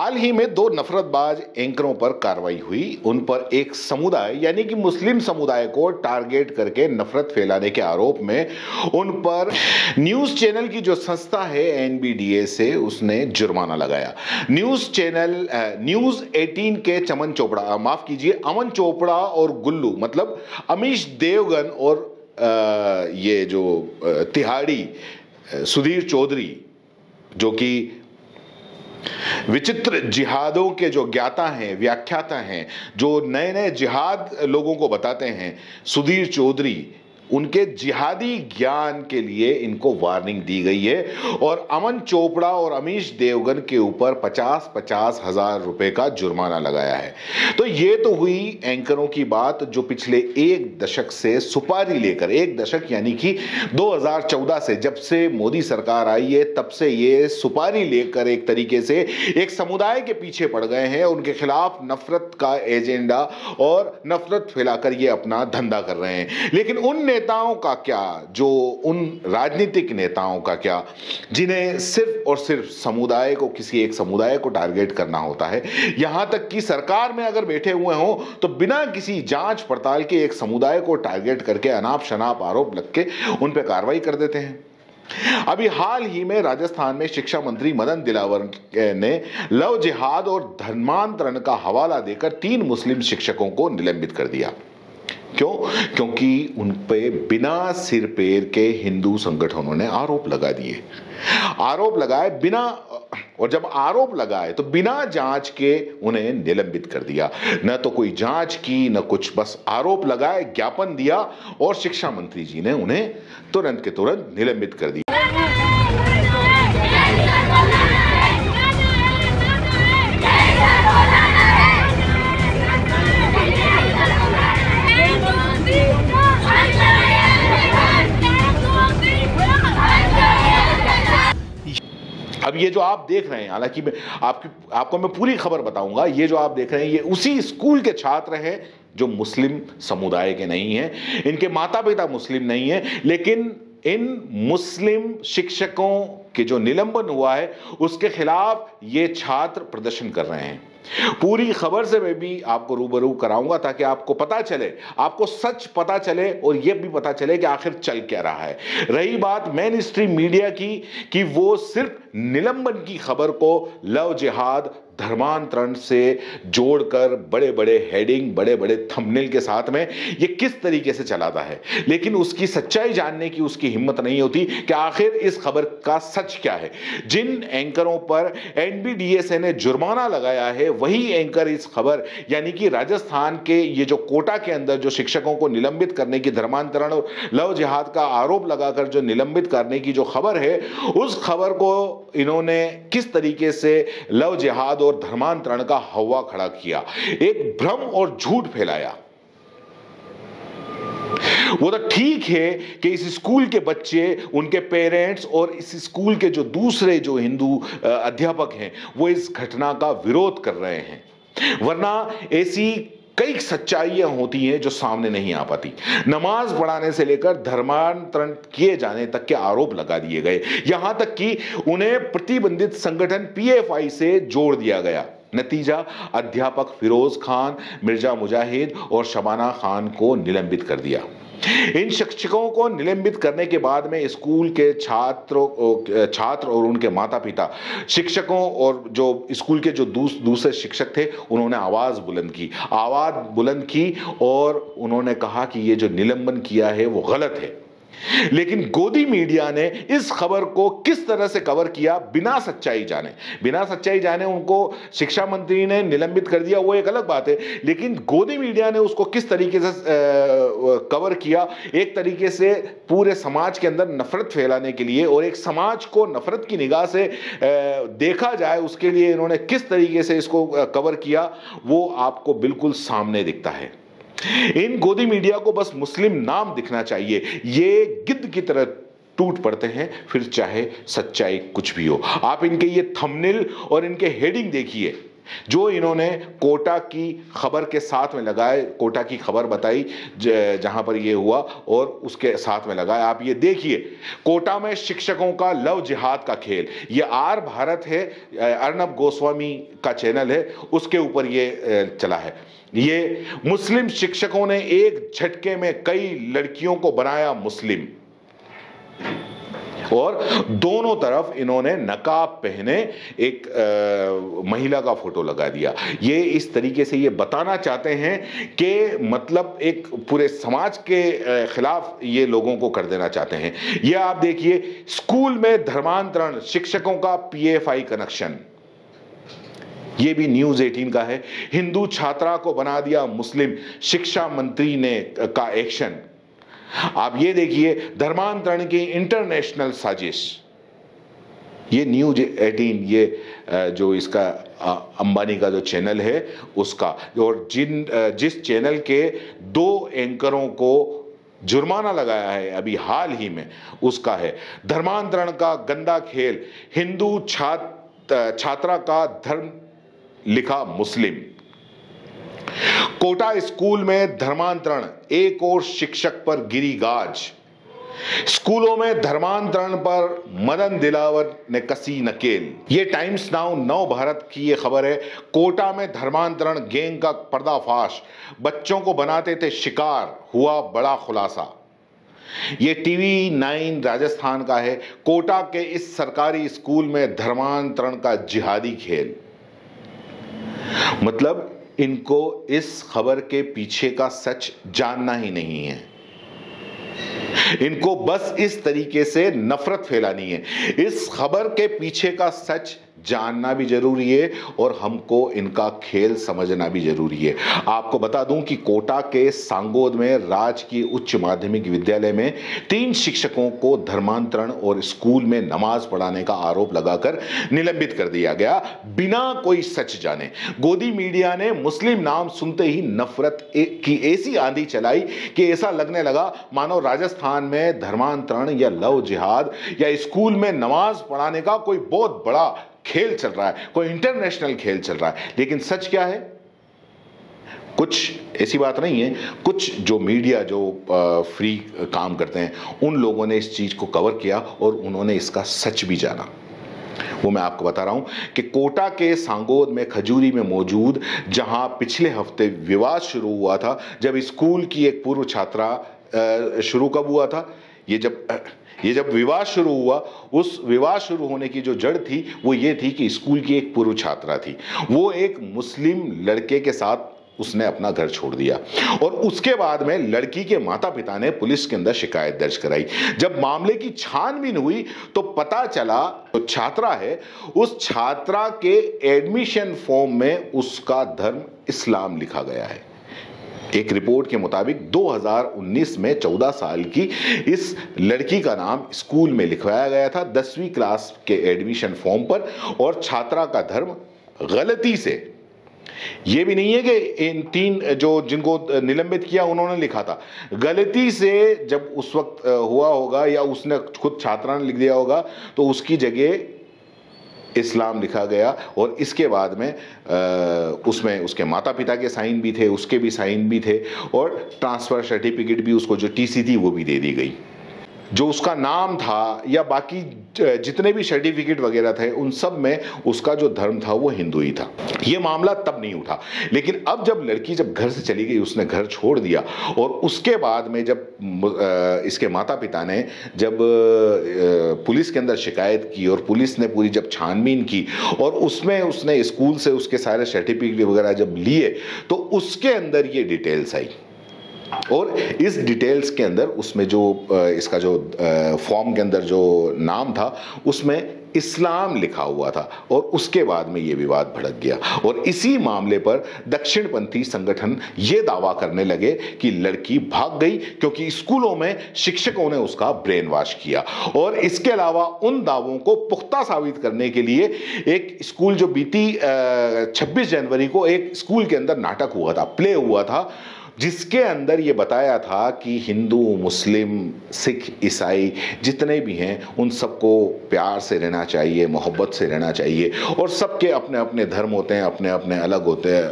हाल ही में दो नफरतबाज एंकरों पर कार्रवाई हुई। उन पर एक समुदाय यानी कि मुस्लिम समुदाय को टारगेट करके नफरत फैलाने के आरोप में उन पर न्यूज चैनल की जो संस्था है एनबीडीए से उसने जुर्माना लगाया। न्यूज चैनल न्यूज 18 के अमन चोपड़ा और गुल्लू मतलब अमीश देवगन और ये जो तिहाड़ी सुधीर चौधरी जो कि विचित्र जिहादों के जो ज्ञाता हैं, व्याख्याता हैं, जो नए नए जिहाद लोगों को बताते हैं, सुधीर चौधरी, उनके जिहादी ज्ञान के लिए इनको वार्निंग दी गई है और अमन चोपड़ा और अमीश देवगन के ऊपर 50-50 हजार रुपए का जुर्माना लगाया है। तो ये तो हुई एंकरों की बात जो पिछले एक दशक से सुपारी लेकर, एक दशक यानी कि 2014 से जब से मोदी सरकार आई है तब से ये सुपारी लेकर एक तरीके से एक समुदाय के पीछे पड़ गए हैं, उनके खिलाफ नफरत का एजेंडा और नफरत फैलाकर ये अपना धंधा कर रहे हैं। लेकिन उन नेताओं का क्या, जो उन राजनीतिक नेताओं का क्या जिन्हें सिर्फ और सिर्फ समुदाय को, किसी एक समुदाय को टारगेट करना होता है। यहां तक कि सरकार में अगर बैठे हुए हो तो बिना किसी जांच पड़ताल के एक समुदाय को टारगेट करके अनाप शनाप आरोप लग के उन पर कार्रवाई कर देते हैं। अभी हाल ही में राजस्थान में शिक्षा मंत्री मदन दिलावर ने लव जिहाद और धर्मांतरण का हवाला देकर 3 मुस्लिम शिक्षकों को निलंबित कर दिया। क्यों? क्योंकि उन पे बिना सिर पैर के हिंदू संगठनों ने आरोप लगा दिए, आरोप लगाए बिना, और जब आरोप लगाए तो बिना जांच के उन्हें निलंबित कर दिया। न तो कोई जांच की न कुछ, बस आरोप लगाए, ज्ञापन दिया और शिक्षा मंत्री जी ने उन्हें तुरंत के तुरंत निलंबित कर दिया। अब ये जो आप देख रहे हैं, हालांकि मैं आपको मैं पूरी खबर बताऊंगा, ये जो आप देख रहे हैं ये उसी स्कूल के छात्र हैं जो मुस्लिम समुदाय के नहीं हैं, इनके माता पिता मुस्लिम नहीं हैं, लेकिन इन मुस्लिम शिक्षकों के जो निलंबन हुआ है उसके खिलाफ ये छात्र प्रदर्शन कर रहे हैं। पूरी खबर से मैं भी आपको रूबरू कराऊंगा ताकि आपको पता चले, आपको सच पता चले और यह भी पता चले कि आखिर चल क्या रहा है। रही बात मेन स्ट्रीम मीडिया की कि वो सिर्फ निलंबन की खबर को लव जिहाद, धर्मांतरण से जोड़कर बड़े बड़े हेडिंग, बड़े बड़े थंबनेल के साथ में ये किस तरीके से चलाता है, लेकिन उसकी सच्चाई जानने की उसकी हिम्मत नहीं होती कि आखिर इस खबर का सच क्या है। जिन एंकरों पर एनबीडीए ने जुर्माना लगाया है वही एंकर इस खबर यानी कि राजस्थान के ये जो कोटा के अंदर जो शिक्षकों को निलंबित करने की, धर्मांतरण और लव जिहाद का आरोप लगाकर जो निलंबित करने की जो खबर है, उस खबर को इन्होंने किस तरीके से लव जिहाद और धर्मांतरण का हवा खड़ा किया, एक भ्रम और झूठ फैलाया। वो तो ठीक है कि इस स्कूल के बच्चे, उनके पेरेंट्स और इस स्कूल के जो दूसरे जो हिंदू अध्यापक हैं वो इस घटना का विरोध कर रहे हैं, वरना ऐसी कई सच्चाइयां होती हैं जो सामने नहीं आ पाती। नमाज पढ़ाने से लेकर धर्मांतरण किए जाने तक के आरोप लगा दिए गए, यहां तक कि उन्हें प्रतिबंधित संगठन पीएफआई से जोड़ दिया गया। नतीजा, अध्यापक फिरोज खान, मिर्जा मुजाहिद और शबाना खान को निलंबित कर दिया। इन शिक्षकों को निलंबित करने के बाद में स्कूल के छात्र और उनके माता पिता, शिक्षकों और जो स्कूल के जो दूसरे शिक्षक थे उन्होंने आवाज बुलंद की और उन्होंने कहा कि ये जो निलंबन किया है वो गलत है। लेकिन गोदी मीडिया ने इस खबर को किस तरह से कवर किया बिना सच्चाई जाने उनको शिक्षा मंत्री ने निलंबित कर दिया, वो एक अलग बात है, लेकिन गोदी मीडिया ने उसको किस तरीके से कवर किया, एक तरीके से पूरे समाज के अंदर नफरत फैलाने के लिए और एक समाज को नफरत की निगाह से देखा जाए उसके लिए इन्होंने किस तरीके से इसको कवर किया, वो आपको बिल्कुल सामने दिखता है। इन गोदी मीडिया को बस मुस्लिम नाम दिखना चाहिए, ये गिद्ध की तरह टूट पड़ते हैं फिर चाहे सच्चाई कुछ भी हो। आप इनके ये थंबनेल और इनके हेडिंग देखिए, जो इन्होंने कोटा की खबर के साथ में लगाए, कोटा की खबर बताई जहां पर ये हुआ और उसके साथ में लगाया। आप ये देखिए, कोटा में शिक्षकों का लव जिहाद का खेल, ये आर भारत है, अर्नब गोस्वामी का चैनल है, उसके ऊपर ये चला है। ये मुस्लिम शिक्षकों ने एक झटके में कई लड़कियों को बनाया मुस्लिम, और दोनों तरफ इन्होंने नकाब पहने एक महिला का फोटो लगा दिया। ये इस तरीके से ये बताना चाहते हैं कि मतलब एक पूरे समाज के खिलाफ ये लोगों को कर देना चाहते हैं। ये आप देखिए, स्कूल में धर्मांतरण, शिक्षकों का पीएफआई कनेक्शन, ये भी न्यूज 18 का है। हिंदू छात्रा को बना दिया मुस्लिम, शिक्षा मंत्री ने का एक्शन। आप ये देखिए, धर्मांतरण की इंटरनेशनल साजिश, ये न्यूज 18, ये जो इसका अंबानी का जो चैनल है उसका, और जिस चैनल के 2 एंकरों को जुर्माना लगाया है अभी हाल ही में, उसका है धर्मांतरण का गंदा खेल, हिंदू छात्रा का धर्म लिखा मुस्लिम। कोटा स्कूल में धर्मांतरण, एक और शिक्षक पर गिरी गाज। स्कूलों में धर्मांतरण पर मदन दिलावर ने कसी नकेल। ये टाइम्स नाउ नव भारत की ये खबर है। कोटा में धर्मांतरण गैंग का पर्दाफाश, बच्चों को बनाते थे शिकार, हुआ बड़ा खुलासा। ये टीवी 9 राजस्थान का है। कोटा के इस सरकारी स्कूल में धर्मांतरण का जिहादी खेल। मतलब इनको इस खबर के पीछे का सच जानना ही नहीं है, इनको बस इस तरीके से नफरत फैलानी है। इस खबर के पीछे का सच जानना भी जरूरी है और हमको इनका खेल समझना भी जरूरी है। आपको बता दूं कि कोटा के सांगोद में राजकीय उच्च माध्यमिक विद्यालय में 3 शिक्षकों को धर्मांतरण और स्कूल में नमाज पढ़ाने का आरोप लगाकर निलंबित कर दिया गया, बिना कोई सच जाने। गोदी मीडिया ने मुस्लिम नाम सुनते ही नफरत की ऐसी आंधी चलाई कि ऐसा लगने लगा मानो राजस्थान में धर्मांतरण या लव जिहाद या स्कूल में नमाज पढ़ाने का कोई बहुत बड़ा खेल चल रहा है, कोई इंटरनेशनल खेल चल रहा है। लेकिन सच क्या है? कुछ ऐसी बात नहीं है। कुछ जो मीडिया जो फ्री काम करते हैं, उन लोगों ने इस चीज को कवर किया और उन्होंने इसका सच भी जाना। वो मैं आपको बता रहा हूं कि कोटा के सांगोद में खजूरी में मौजूद, जहां पिछले हफ्ते विवाद शुरू हुआ था, जब स्कूल की एक पूर्व छात्रा शुरू कब हुआ था, ये जब विवाद शुरू हुआ, उस विवाद शुरू होने की जो जड़ थी वो ये थी कि स्कूल की एक पूर्व छात्रा थी, वो एक मुस्लिम लड़के के साथ उसने अपना घर छोड़ दिया और उसके बाद में लड़की के माता पिता ने पुलिस के अंदर शिकायत दर्ज कराई। जब मामले की छानबीन हुई तो पता चला जो छात्रा है, उस छात्रा के एडमिशन फॉर्म में उसका धर्म इस्लाम लिखा गया है। एक रिपोर्ट के मुताबिक 2019 में 14 साल की इस लड़की का नाम स्कूल में लिखवाया गया था 10वीं क्लास के एडमिशन फॉर्म पर, और छात्रा का धर्म गलती से, ये भी नहीं है कि इन 3 जो जिनको निलंबित किया उन्होंने लिखा था, गलती से जब उस वक्त हुआ होगा या उसने खुद छात्रा ने लिख दिया होगा तो उसकी जगह इस्लाम लिखा गया, और इसके बाद में उसमें उसके माता पिता के साइन भी थे, उसके भी साइन भी थे, और ट्रांसफ़र सर्टिफिकेट भी, उसको जो टीसी थी वो भी दे दी गई। जो उसका नाम था या बाकी जितने भी सर्टिफिकेट वगैरह थे, उन सब में उसका जो धर्म था वो हिंदू ही था। ये मामला तब नहीं उठा, लेकिन अब जब लड़की जब घर से चली गई, उसने घर छोड़ दिया, और उसके बाद में जब इसके माता पिता ने जब पुलिस के अंदर शिकायत की और पुलिस ने पूरी जब छानबीन की और उसमें उसने स्कूल से उसके सारे सर्टिफिकेट वगैरह जब लिए, तो उसके अंदर ये डिटेल्स आई, और इस डिटेल्स के अंदर उसमें जो इसका जो फॉर्म के अंदर जो नाम था उसमें इस्लाम लिखा हुआ था, और उसके बाद में ये विवाद भड़क गया। और इसी मामले पर दक्षिणपंथी संगठन ये दावा करने लगे कि लड़की भाग गई क्योंकि स्कूलों में शिक्षकों ने उसका ब्रेन वॉश किया। और इसके अलावा उन दावों को पुख्ता साबित करने के लिए एक स्कूल जो बीती 26 जनवरी को एक स्कूल के अंदर नाटक हुआ था, प्ले हुआ था, जिसके अंदर ये बताया था कि हिंदू, मुस्लिम, सिख, ईसाई जितने भी हैं उन सबको प्यार से रहना चाहिए, मोहब्बत से रहना चाहिए, और सबके अपने अपने धर्म होते हैं, अपने अपने अलग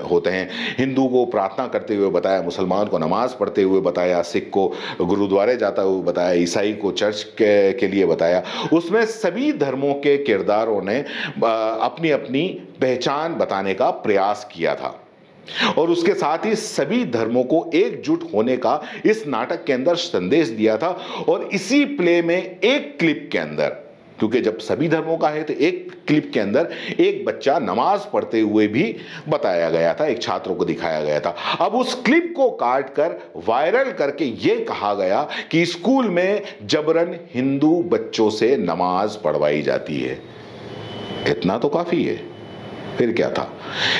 होते हैं। हिंदू को प्रार्थना करते हुए बताया, मुसलमान को नमाज पढ़ते हुए बताया, सिख को गुरुद्वारे जाता हुए बताया, ईसाई को चर्च के लिए बताया। उसमें सभी धर्मों के किरदारों ने अपनी अपनी पहचान बताने का प्रयास किया था, और उसके साथ ही सभी धर्मों को एकजुट होने का इस नाटक के अंदर संदेश दिया था। और इसी प्ले में एक क्लिप के अंदर, क्योंकि जब सभी धर्मों का है तो एक क्लिप के अंदर एक बच्चा नमाज पढ़ते हुए भी बताया गया था, एक छात्र को दिखाया गया था। अब उस क्लिप को काट कर वायरल करके यह कहा गया कि स्कूल में जबरन हिंदू बच्चों से नमाज पढ़वाई जाती है। इतना तो काफी है। फिर क्या था?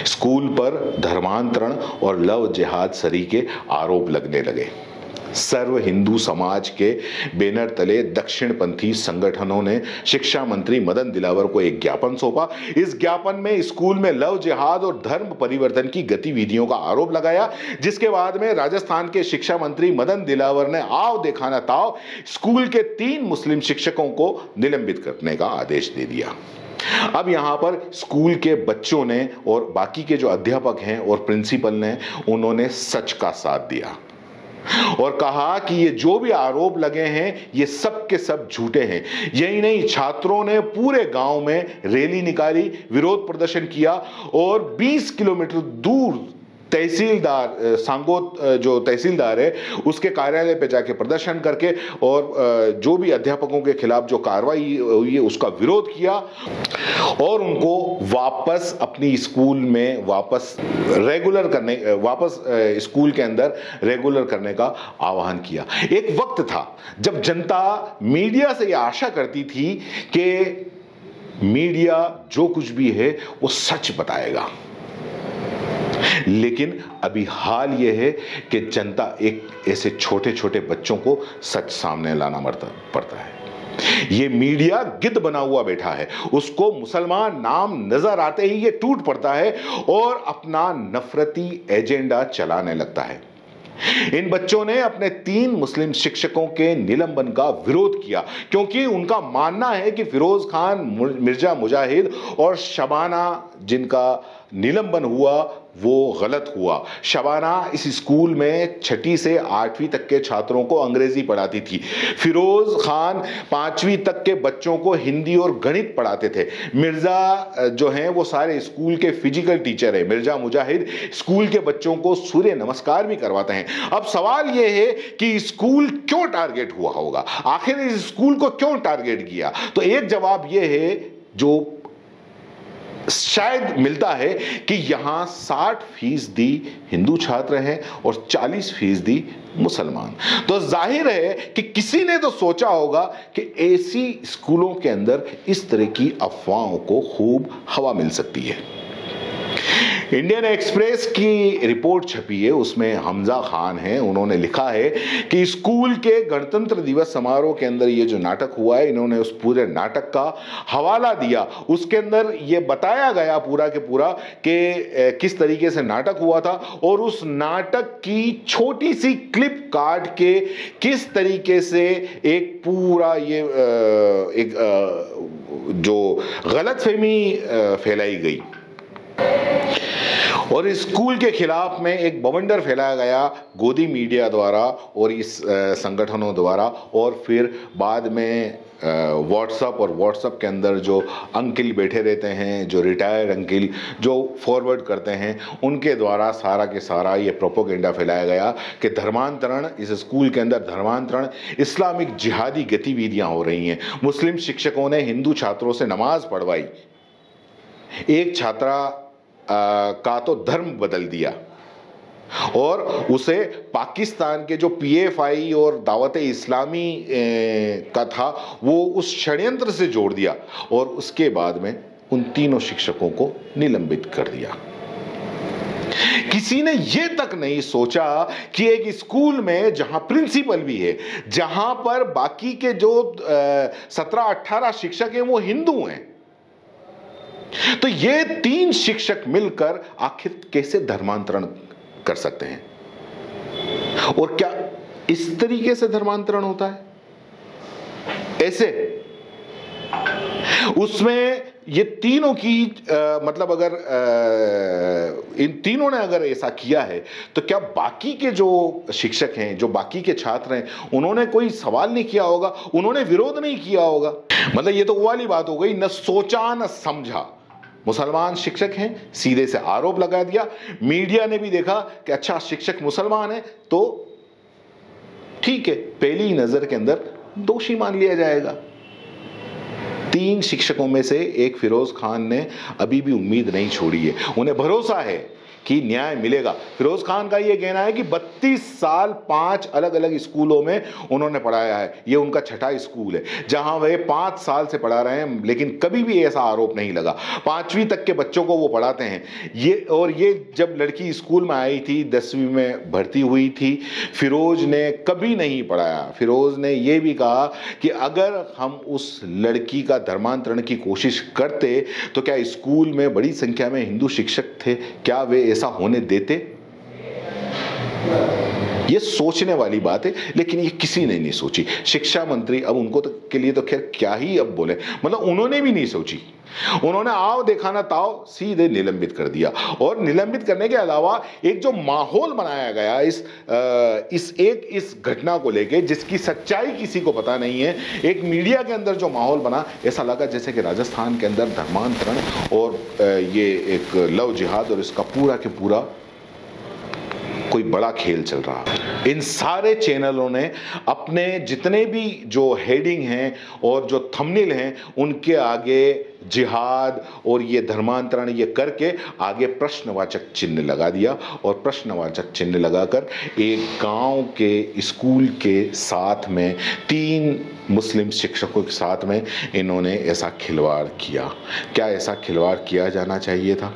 स्कूल पर धर्मांतरण और लव जिहाद सरीके आरोप लगने लगे। सर्व हिंदू समाज के बैनर तले दक्षिणपंथी संगठनों ने शिक्षा मंत्री मदन दिलावर को एक ज्ञापन सौंपा। इस ज्ञापन में स्कूल में लव जिहाद और धर्म परिवर्तन की गतिविधियों का आरोप लगाया, जिसके बाद में राजस्थान के शिक्षा मंत्री मदन दिलावर ने आओ देखा ना ताओ स्कूल के 3 मुस्लिम शिक्षकों को निलंबित करने का आदेश दे दिया। अब यहां पर स्कूल के बच्चों ने और बाकी के जो अध्यापक हैं और प्रिंसिपल ने, उन्होंने सच का साथ दिया और कहा कि ये जो भी आरोप लगे हैं ये सब के सब झूठे हैं। यही नहीं, छात्रों ने पूरे गांव में रैली निकाली, विरोध प्रदर्शन किया और 20 किलोमीटर दूर तहसीलदार सांगोत जो तहसीलदार है उसके कार्यालय पे जाके प्रदर्शन करके और जो भी अध्यापकों के खिलाफ जो कार्रवाई हुई है उसका विरोध किया और उनको वापस अपनी स्कूल में वापस स्कूल के अंदर रेगुलर करने का आह्वान किया। एक वक्त था जब जनता मीडिया से यह आशा करती थी कि मीडिया जो कुछ भी है वो सच बताएगा, लेकिन अभी हाल यह है कि जनता एक ऐसे छोटे छोटे बच्चों को सच सामने लाना पड़ता है। ये मीडिया गिद्ध बना हुआ बैठा है, उसको मुसलमान नाम नजर आते ही ये टूट पड़ता है और अपना नफरती एजेंडा चलाने लगता है। इन बच्चों ने अपने 3 मुस्लिम शिक्षकों के निलंबन का विरोध किया क्योंकि उनका मानना है कि फिरोज खान, मिर्जा मुजाहिद और शबाना जिनका निलंबन हुआ वो गलत हुआ। शबाना इस स्कूल में 6ठी से 8वीं तक के छात्रों को अंग्रेजी पढ़ाती थी। फिरोज खान 5वीं तक के बच्चों को हिंदी और गणित पढ़ाते थे। मिर्जा जो हैं वो सारे स्कूल के फिजिकल टीचर हैं। मिर्जा मुजाहिद स्कूल के बच्चों को सूर्य नमस्कार भी करवाते हैं। अब सवाल ये है कि स्कूल क्यों टारगेट हुआ होगा, आखिर इस स्कूल को क्यों टारगेट किया? तो एक जवाब यह है जो शायद मिलता है कि यहां 60% हिंदू छात्र हैं और 40% मुसलमान। तो जाहिर है कि किसी ने तो सोचा होगा कि ऐसी स्कूलों के अंदर इस तरह की अफवाहों को खूब हवा मिल सकती है। इंडियन एक्सप्रेस की रिपोर्ट छपी है, उसमें हमजा खान हैं, उन्होंने लिखा है कि स्कूल के गणतंत्र दिवस समारोह के अंदर ये जो नाटक हुआ है, इन्होंने उस पूरे नाटक का हवाला दिया। उसके अंदर ये बताया गया पूरा के पूरा कि किस तरीके से नाटक हुआ था और उस नाटक की छोटी सी क्लिप काट के किस तरीके से एक पूरा ये एक जो गलतफहमी फैलाई गई और स्कूल के खिलाफ में एक बवंडर फैलाया गया गोदी मीडिया द्वारा और इस संगठनों द्वारा, और फिर बाद में व्हाट्सएप के अंदर जो अंकिल बैठे रहते हैं, जो रिटायर्ड अंकिल जो फॉरवर्ड करते हैं, उनके द्वारा सारा के सारा ये प्रोपोगेंडा फैलाया गया कि धर्मांतरण, इस स्कूल के अंदर धर्मांतरण, इस्लामिक जिहादी गतिविधियां हो रही हैं। मुस्लिम शिक्षकों ने हिंदू छात्रों से नमाज पढ़वाई, एक छात्रा का तो धर्म बदल दिया और उसे पाकिस्तान के जो PFI और दावत इस्लामी का था वो उस षड्यंत्र से जोड़ दिया और उसके बाद में उन 3 शिक्षकों को निलंबित कर दिया। किसी ने यह तक नहीं सोचा कि एक स्कूल में जहां प्रिंसिपल भी है, जहां पर बाकी के जो 17-18 शिक्षक हैं वो हिंदू हैं, तो ये 3 शिक्षक मिलकर आखिर कैसे धर्मांतरण कर सकते हैं? और क्या इस तरीके से धर्मांतरण होता है? ऐसे उसमें ये तीनों की मतलब अगर इन तीनों ने अगर ऐसा किया है तो क्या बाकी के जो शिक्षक हैं, जो बाकी के छात्र हैं, उन्होंने कोई सवाल नहीं किया होगा, उन्होंने विरोध नहीं किया होगा? मतलब ये तो वो वाली बात हो गई, न सोचा न समझा। मुसलमान शिक्षक हैं, सीधे से आरोप लगा दिया। मीडिया ने भी देखा कि अच्छा शिक्षक मुसलमान है तो ठीक है, पहली नजर के अंदर दोषी मान लिया जाएगा। 3 शिक्षकों में से एक फिरोज खान ने अभी भी उम्मीद नहीं छोड़ी है, उन्हें भरोसा है कि न्याय मिलेगा। फिरोज खान का यह कहना है कि 32 साल 5 अलग अलग स्कूलों में उन्होंने पढ़ाया है। यह उनका 6ठा स्कूल है जहां वे 5 साल से पढ़ा रहे हैं, लेकिन कभी भी ऐसा आरोप नहीं लगा। 5वीं तक के बच्चों को वो पढ़ाते हैं। ये जब लड़की स्कूल में आई थी, 10वीं में भर्ती हुई थी, फिरोज ने कभी नहीं पढ़ाया। फिरोज ने यह भी कहा कि अगर हम उस लड़की का धर्मांतरण की कोशिश करते तो क्या स्कूल में बड़ी संख्या में हिंदू शिक्षक थे, क्या वे ऐसा होने देते? ये सोचने वाली बात है, लेकिन ये किसी ने नहीं सोची। शिक्षा मंत्री अब उनको तो के लिए तो खैर क्या ही अब बोले, मतलब उन्होंने भी नहीं सोची। उन्होंने आओ देखा ना ताओ सीधे निलंबित कर दिया। और निलंबित करने के अलावा एक जो माहौल बनाया गया इस घटना को लेके, जिसकी सच्चाई किसी को पता नहीं है, एक मीडिया के अंदर जो माहौल बना, ऐसा लगा जैसे कि राजस्थान के अंदर धर्मांतरण और ये एक लव जिहाद और इसका पूरा के पूरा कोई बड़ा खेल चल रहा है। इन सारे चैनलों ने अपने जितने भी जो हेडिंग हैं और जो थंबनेल हैं, उनके आगे जिहाद और ये धर्मांतरण ये करके आगे प्रश्नवाचक चिन्ह लगा दिया। और प्रश्नवाचक चिन्ह लगाकर एक गांव के स्कूल के साथ में 3 मुस्लिम शिक्षकों के साथ में इन्होंने ऐसा खिलवाड़ किया। क्या ऐसा खिलवाड़ किया जाना चाहिए था?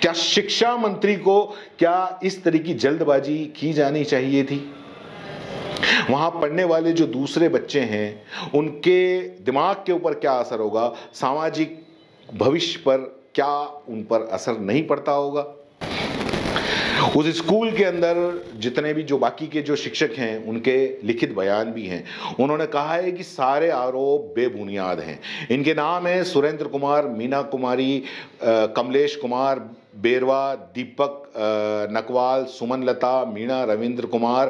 क्या शिक्षा मंत्री को क्या इस तरह की जल्दबाजी की जानी चाहिए थी? वहां पढ़ने वाले जो दूसरे बच्चे हैं, उनके दिमाग के ऊपर क्या असर होगा, सामाजिक भविष्य पर क्या उन पर असर नहीं पड़ता होगा? उस स्कूल के अंदर जितने भी जो बाकी के जो शिक्षक हैं, उनके लिखित बयान भी हैं। उन्होंने कहा है कि सारे आरोप बेबुनियाद हैं। इनके नाम है सुरेंद्र कुमार, मीना कुमारी, कमलेश कुमार बेरवा, दीपक नकवाल, सुमन लता, मीणा रविंद्र कुमार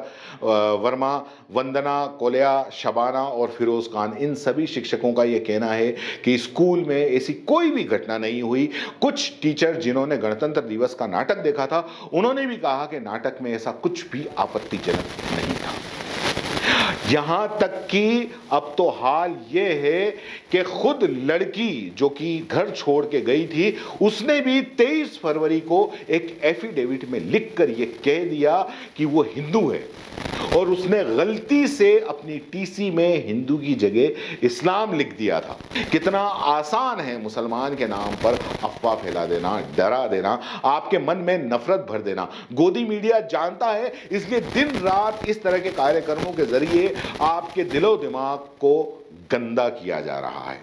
वर्मा, वंदना कोलिया, शबाना और फिरोज खान। इन सभी शिक्षकों का यह कहना है कि स्कूल में ऐसी कोई भी घटना नहीं हुई। कुछ टीचर जिन्होंने गणतंत्र दिवस का नाटक देखा था, उन्होंने भी कहा कि नाटक में ऐसा कुछ भी आपत्तिजनक नहीं था। यहां तक कि अब तो हाल ये है कि खुद लड़की जो कि घर छोड़ के गई थी, उसने भी 23 फरवरी को एक एफिडेविट में लिखकर ये कह दिया कि वो हिंदू है, और उसने गलती से अपनी टीसी में हिंदू की जगह इस्लाम लिख दिया था। कितना आसान है मुसलमान के नाम पर अफवाह फैला देना, डरा देना, आपके मन में नफरत भर देना। गोदी मीडिया जानता है, इसलिए दिन रात इस तरह के कार्यक्रमों के जरिए आपके दिलो दिमाग को गंदा किया जा रहा है।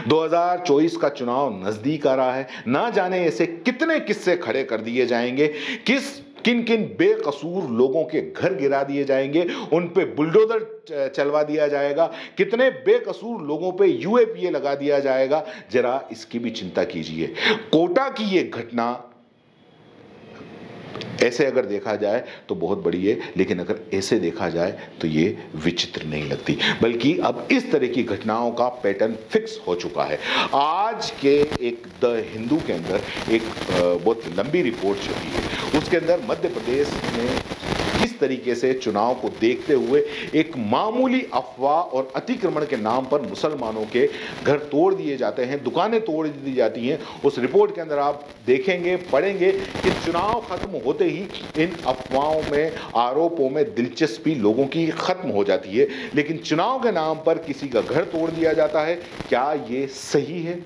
2024 का चुनाव नजदीक आ रहा है, ना जाने ऐसे कितने किस्से खड़े कर दिए जाएंगे, किन किन बेकसूर लोगों के घर गिरा दिए जाएंगे, उन पे बुलडोजर चलवा दिया जाएगा, कितने बेकसूर लोगों पे यूएपीए लगा दिया जाएगा। जरा इसकी भी चिंता कीजिए। कोटा की ये घटना ऐसे अगर देखा जाए तो बहुत बड़ी है, लेकिन अगर ऐसे देखा जाए तो ये विचित्र नहीं लगती, बल्कि अब इस तरह की घटनाओं का पैटर्न फिक्स हो चुका है। आज के एक द हिंदू के अंदर एक बहुत लंबी रिपोर्ट छपी है, उसके अंदर मध्य प्रदेश में किस तरीके से चुनाव को देखते हुए एक मामूली अफवाह और अतिक्रमण के नाम पर मुसलमानों के घर तोड़ दिए जाते हैं, दुकानें तोड़ दी जाती हैं। उस रिपोर्ट के अंदर आप देखेंगे, पढ़ेंगे कि चुनाव खत्म होते ही इन अफवाहों में, आरोपों में दिलचस्पी लोगों की खत्म हो जाती है, लेकिन चुनाव के नाम पर किसी का घर तोड़ दिया जाता है। क्या ये सही है?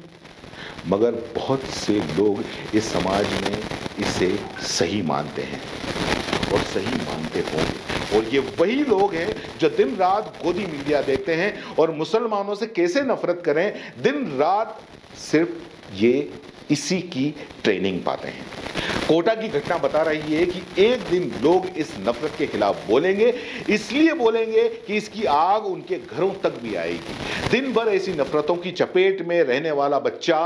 मगर बहुत से लोग इस समाज में इसे सही मानते हैं और सही मानते होंगे, और ये वही लोग हैं जो दिन रात गोदी मीडिया देखते हैं और मुसलमानों से कैसे नफरत करें, दिन रात सिर्फ ये इसी की ट्रेनिंग पाते हैं। कोटा की घटना बता रही है कि एक दिन लोग इस नफरत के खिलाफ बोलेंगे, इसलिए बोलेंगे कि इसकी आग उनके घरों तक भी आएगी। दिन भर ऐसी नफरतों की चपेट में रहने वाला बच्चा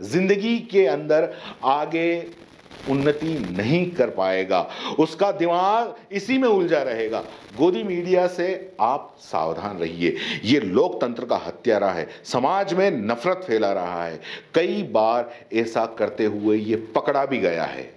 जिंदगी के अंदर आगे उन्नति नहीं कर पाएगा, उसका दिमाग इसी में उलझा रहेगा। गोदी मीडिया से आप सावधान रहिए, ये लोकतंत्र का हत्यारा है, समाज में नफरत फैला रहा है। कई बार ऐसा करते हुए ये पकड़ा भी गया है।